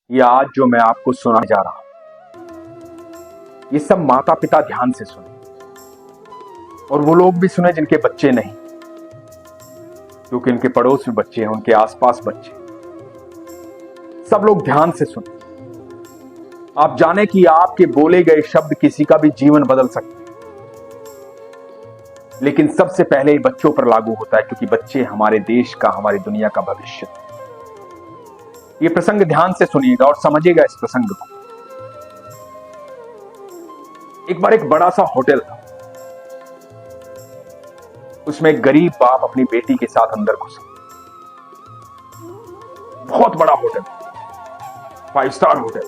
ये आज जो मैं आपको सुनाने जा रहा हूं, ये सब माता पिता ध्यान से सुने, और वो लोग भी सुने जिनके बच्चे नहीं, क्योंकि उनके पड़ोस में बच्चे हैं, उनके आसपास बच्चे। सब लोग ध्यान से सुने। आप जाने कि आपके बोले गए शब्द किसी का भी जीवन बदल सकते हैं, लेकिन सबसे पहले ये बच्चों पर लागू होता है, क्योंकि बच्चे हमारे देश का, हमारी दुनिया का भविष्य। ये प्रसंग ध्यान से सुनिएगा और समझिएगा इस प्रसंग को। एक बार एक बड़ा सा होटल था, उसमें एक गरीब बाप अपनी बेटी के साथ अंदर घुसा। बहुत बड़ा होटल, 5 स्टार होटल।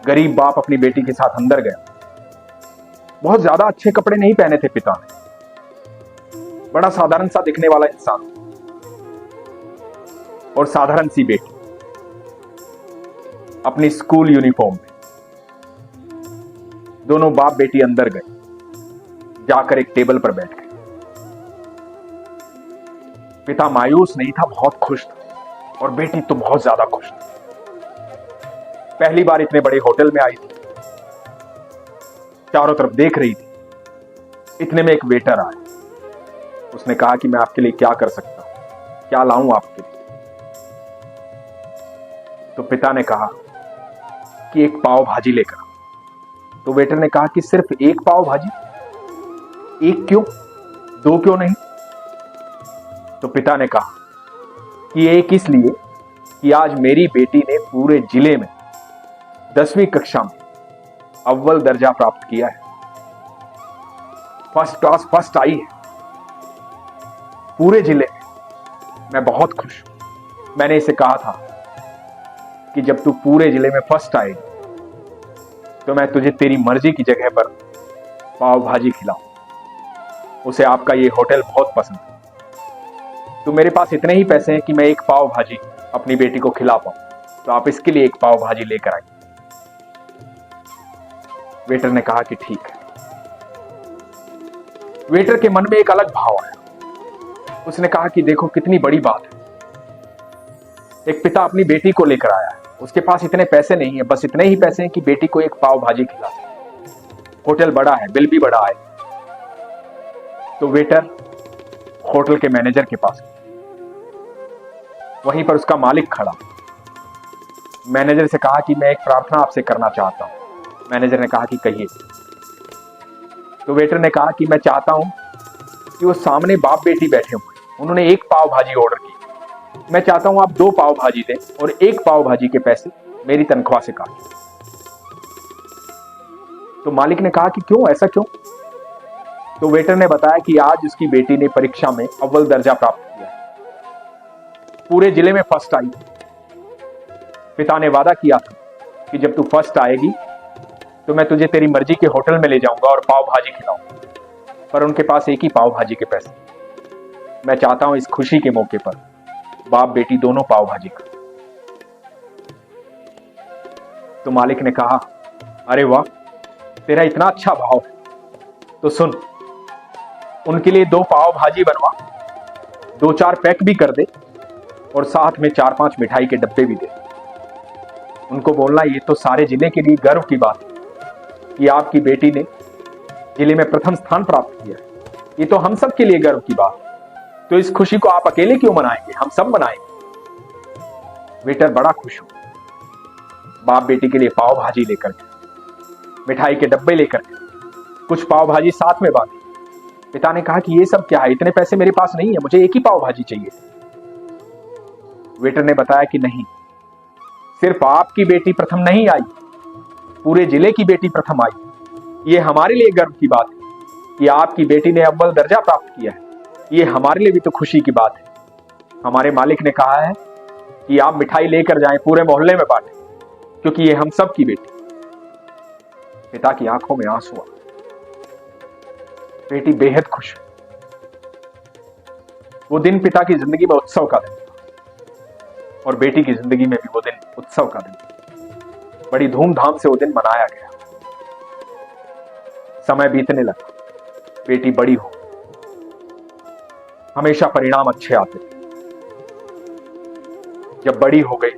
गरीब बाप अपनी बेटी के साथ अंदर गया। बहुत ज्यादा अच्छे कपड़े नहीं पहने थे पिता ने, बड़ा साधारण सा दिखने वाला इंसान और साधारण सी बेटी अपनी स्कूल यूनिफॉर्म में। दोनों बाप बेटी अंदर गए, जाकर एक टेबल पर बैठ गए। पिता मायूस नहीं था, बहुत खुश था, और बेटी तो बहुत ज्यादा खुश थी। पहली बार इतने बड़े होटल में आई थी, चारों तरफ देख रही थी। इतने में एक वेटर आया। उसने कहा कि मैं आपके लिए क्या कर सकता हूं, क्या लाऊं आपके लिए। तो पिता ने कहा कि एक पाव भाजी लेकर आओ। तो वेटर ने कहा कि सिर्फ एक पाव भाजी? एक क्यों, 2 क्यों नहीं? तो पिता ने कहा कि एक इसलिए कि आज मेरी बेटी ने पूरे जिले में 10वीं कक्षा में अव्वल दर्जा प्राप्त किया है। फर्स्ट क्लास फर्स्ट आई है पूरे जिले में। मैं बहुत खुश हूं। मैंने इसे कहा था कि जब तू पूरे जिले में फर्स्ट आएगी तो मैं तुझे तेरी मर्जी की जगह पर पाव भाजी खिलाऊं। उसे आपका ये होटल बहुत पसंद है। तो मेरे पास इतने ही पैसे हैं कि मैं एक पाव भाजी अपनी बेटी को खिला पाऊं, तो आप इसके लिए एक पाव भाजी लेकर आइए। वेटर ने कहा कि ठीक है। वेटर के मन में एक अलग भाव आया। उसने कहा कि देखो कितनी बड़ी बात है, एक पिता अपनी बेटी को लेकर आया है। उसके पास इतने पैसे नहीं है, बस इतने ही पैसे हैं कि बेटी को एक पाव भाजी खिला सके। होटल बड़ा है, बिल भी बड़ा है। तो वेटर होटल के मैनेजर के पास, वहीं पर उसका मालिक खड़ा। मैनेजर से कहा कि मैं एक प्रार्थना आपसे करना चाहता हूं। मैनेजर ने कहा कि कहिए। तो वेटर ने कहा कि मैं चाहता हूं कि वो सामने बाप बेटी बैठे हुए, उन्होंने एक पाव भाजी ऑर्डर की। मैं चाहता हूं आप 2 पाव भाजी दें और एक पाव भाजी के पैसे मेरी तनख्वाह से काटें। तो मालिक ने कहा कि क्यों, ऐसा क्यों? तो वेटर ने बताया कि आज उसकी बेटी ने परीक्षा में अव्वल दर्जा प्राप्त किया, पूरे जिले में फर्स्ट आई। पिता ने वादा किया था कि जब तू फर्स्ट आएगी तो मैं तुझे तेरी मर्जी के होटल में ले जाऊंगा और पाव भाजी खिलाऊंगा। पर उनके पास एक ही पाव भाजी के पैसे। मैं चाहता हूं इस खुशी के मौके पर बाप बेटी दोनों पाव भाजी का। तो मालिक ने कहा, अरे वाह, तेरा इतना अच्छा भाव है, तो सुन, उनके लिए 2 पाव भाजी बनवा, 2-4 पैक भी कर दे, और साथ में 4-5 मिठाई के डब्बे भी दे। उनको बोलना ये तो सारे जिले के लिए गर्व की बात है कि आपकी बेटी ने जिले में प्रथम स्थान प्राप्त किया है। ये तो हम सब के लिए गर्व की बात है। तो इस खुशी को आप अकेले क्यों मनाएंगे, हम सब मनाएंगे। वेटर बड़ा खुश हुआ। बाप बेटी के लिए पाव भाजी लेकर के, मिठाई के डब्बे लेकर के, कुछ पाव भाजी साथ में बांधी। पिता ने कहा कि ये सब क्या है, इतने पैसे मेरे पास नहीं है, मुझे एक ही पाव भाजी चाहिए। वेटर ने बताया कि नहीं, सिर्फ आपकी बेटी प्रथम नहीं आई, पूरे जिले की बेटी प्रथम आई। ये हमारे लिए गर्व की बात है कि आपकी बेटी ने अव्वल दर्जा प्राप्त किया है। ये हमारे लिए भी तो खुशी की बात है। हमारे मालिक ने कहा है कि आप मिठाई लेकर जाएं, पूरे मोहल्ले में बांटें, क्योंकि ये हम सब की बेटी। पिता की आंखों में आंसू आ। बेटी बेहद खुश है। वो दिन पिता की जिंदगी में उत्सव का दिन था, और बेटी की जिंदगी में भी वो दिन उत्सव का दिन था। बड़ी धूमधाम से वो दिन मनाया गया। समय बीतने लगा, बेटी बड़ी हो, हमेशा परिणाम अच्छे आते थे। जब बड़ी हो गई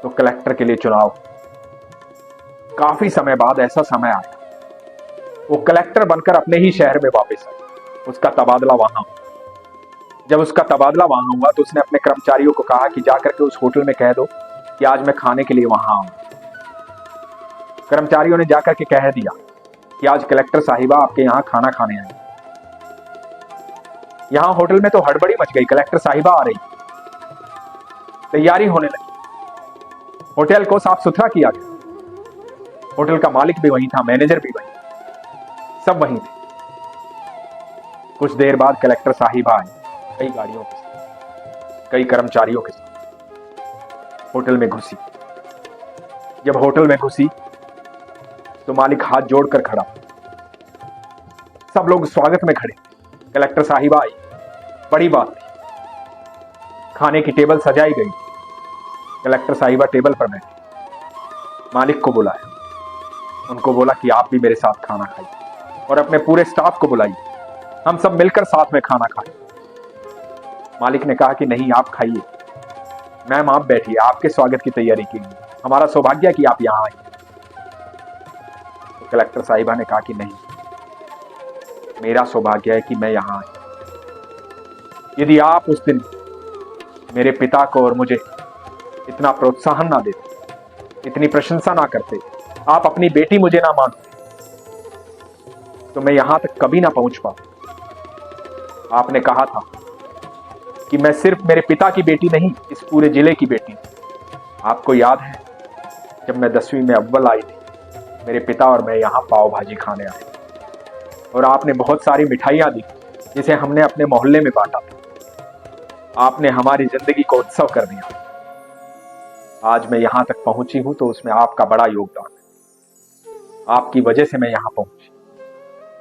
तो कलेक्टर के लिए चुनाव। काफी समय बाद ऐसा समय आया, वो कलेक्टर बनकर अपने ही शहर में वापस आया। उसका तबादला वहां हुआ। जब उसका तबादला वहां हुआ तो उसने अपने कर्मचारियों को कहा कि जाकर के उस होटल में कह दो कि आज मैं खाने के लिए वहां आऊं। कर्मचारियों ने जाकर के कह दिया कि आज कलेक्टर साहिबा आपके यहां खाना खाने आए। यहां होटल में तो हड़बड़ी मच गई। कलेक्टर साहिबा आ रही, तैयारी होने लगी। होटल को साफ सुथरा किया गया। होटल का मालिक भी वहीं था, मैनेजर भी वहीं, सब वहीं थे। कुछ देर बाद कलेक्टर साहिबा आई, कई गाड़ियों के साथ, कई कर्मचारियों के साथ होटल में घुसी। जब होटल में घुसी तो मालिक हाथ जोड़कर खड़ा। सब लोग स्वागत में खड़े। कलेक्टर साहिबा आई, बड़ी बात थी। खाने की टेबल सजाई गई। कलेक्टर साहिबा टेबल पर बैठी। मालिक को बुलाया, उनको बोला कि आप भी मेरे साथ खाना खाइए और अपने पूरे स्टाफ को बुलाइए, हम सब मिलकर साथ में खाना खाएं। मालिक ने कहा कि नहीं, आप खाइए, मैम आप बैठिए, आपके स्वागत की तैयारी की गई, हमारा सौभाग्य है कि आप यहां आए। तो कलेक्टर साहिबा ने कहा कि नहीं, मेरा सौभाग्य है कि मैं यहां आई। यदि आप उस दिन मेरे पिता को और मुझे इतना प्रोत्साहन ना देते, इतनी प्रशंसा ना करते, आप अपनी बेटी मुझे ना मानते, तो मैं यहां तक कभी ना पहुंच पाता। आपने कहा था कि मैं सिर्फ मेरे पिता की बेटी नहीं, इस पूरे जिले की बेटी। आपको याद है जब मैं 10वीं में अव्वल आई थी, मेरे पिता और मैं यहां पाव भाजी खाने आए और आपने बहुत सारी मिठाइयां दी जिसे हमने अपने मोहल्ले में बांटा था। आपने हमारी जिंदगी को उत्सव कर दिया। आज मैं यहां तक पहुंची हूं तो उसमें आपका बड़ा योगदान है। आपकी वजह से मैं यहां पहुंची,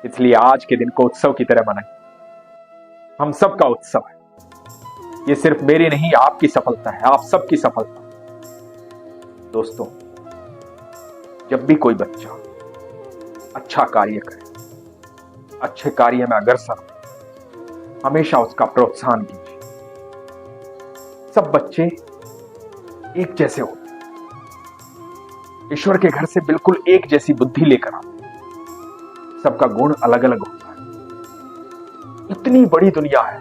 इसलिए आज के दिन को उत्सव की तरह मनाएं। हम सबका उत्सव है। ये सिर्फ मेरी नहीं, आपकी सफलता है, आप सबकी सफलता है। दोस्तों, जब भी कोई बच्चा अच्छा कार्य करे, अच्छे कार्य में अग्रसर हो, हमेशा उसका प्रोत्साहन कीजिए। सब बच्चे एक जैसे होते हैं, ईश्वर के घर से बिल्कुल एक जैसी बुद्धि लेकर आते हैं। सबका गुण अलग अलग होता है। इतनी बड़ी दुनिया है,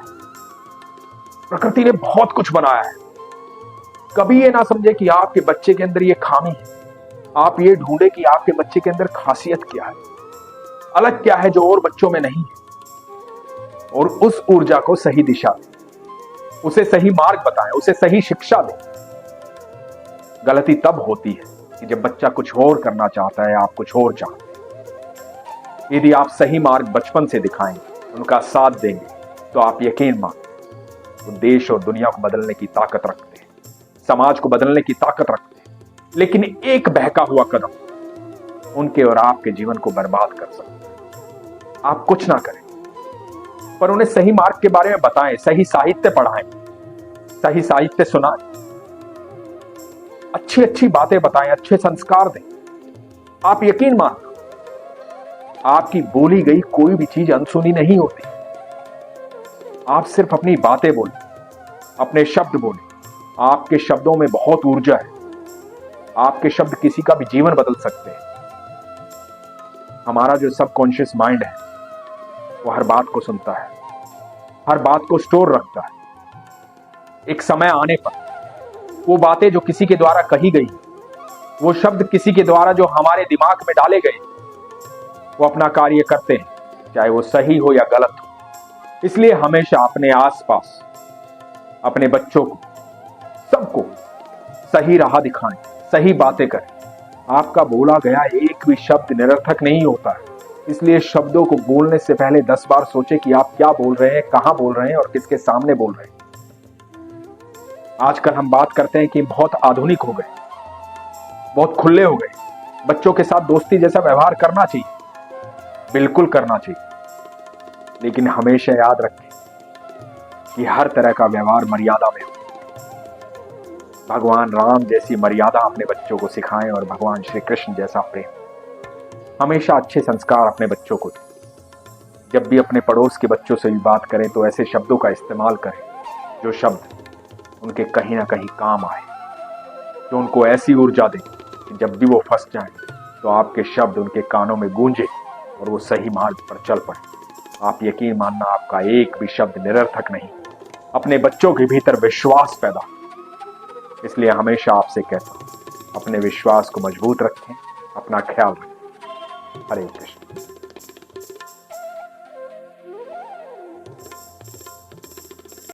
प्रकृति ने बहुत कुछ बनाया है। कभी ये ना समझे कि आपके बच्चे के अंदर ये खामी है। आप ये ढूंढे कि आपके बच्चे के अंदर खासियत क्या है, अलग क्या है जो और बच्चों में नहीं है, और उस ऊर्जा को सही दिशा दें, उसे सही मार्ग बताएं, उसे सही शिक्षा दें। गलती तब होती है कि जब बच्चा कुछ और करना चाहता है, आप कुछ और चाहते हैं। यदि आप सही मार्ग बचपन से दिखाएंगे, उनका साथ देंगे, तो आप यकीन मानिए वो देश और दुनिया को बदलने की ताकत रखते हैं, समाज को बदलने की ताकत रखते हैं। लेकिन एक बहका हुआ कदम उनके और आपके जीवन को बर्बाद कर सकता है। आप कुछ ना करें, पर उन्हें सही मार्ग के बारे में बताएं, सही साहित्य पढ़ाएं, सही साहित्य सुनाएं, अच्छी अच्छी बातें बताएं, अच्छे संस्कार दें। आप यकीन मानना, आपकी बोली गई कोई भी चीज अनसुनी नहीं होती। आप सिर्फ अपनी बातें बोलें, अपने शब्द बोलें। आपके शब्दों में बहुत ऊर्जा है। आपके शब्द किसी का भी जीवन बदल सकते हैं। हमारा जो सबकॉन्शियस माइंड है वो हर बात को सुनता है, हर बात को स्टोर रखता है। एक समय आने पर वो बातें जो किसी के द्वारा कही गई, वो शब्द किसी के द्वारा जो हमारे दिमाग में डाले गए, वो अपना कार्य करते हैं, चाहे वो सही हो या गलत हो। इसलिए हमेशा अपने आसपास अपने बच्चों को, सबको सही राह दिखाएं, सही बातें करें। आपका बोला गया एक भी शब्द निरर्थक नहीं होता है। इसलिए शब्दों को बोलने से पहले 10 बार सोचें कि आप क्या बोल रहे हैं, कहां बोल रहे हैं और किसके सामने बोल रहे हैं। आजकल हम बात करते हैं कि बहुत आधुनिक हो गए, बहुत खुले हो गए। बच्चों के साथ दोस्ती जैसा व्यवहार करना चाहिए, बिल्कुल करना चाहिए, लेकिन हमेशा याद रखें कि हर तरह का व्यवहार मर्यादा में हो। भगवान राम जैसी मर्यादा अपने बच्चों को सिखाएं और भगवान श्री कृष्ण जैसा प्रेम। हमेशा अच्छे संस्कार अपने बच्चों को दें। जब भी अपने पड़ोस के बच्चों से भी बात करें तो ऐसे शब्दों का इस्तेमाल करें जो शब्द उनके कहीं ना कहीं काम आए, जो उनको ऐसी ऊर्जा दे कि जब भी वो फंस जाएं तो आपके शब्द उनके कानों में गूंजे और वो सही मार्ग पर चल पड़े। आप यकीन मानना, आपका एक भी शब्द निरर्थक नहीं, अपने बच्चों के भीतर विश्वास पैदा हो। इसलिए हमेशा आपसे कहता हूं, अपने विश्वास को मजबूत रखें, अपना ख्याल रखें। हरे कृष्ण।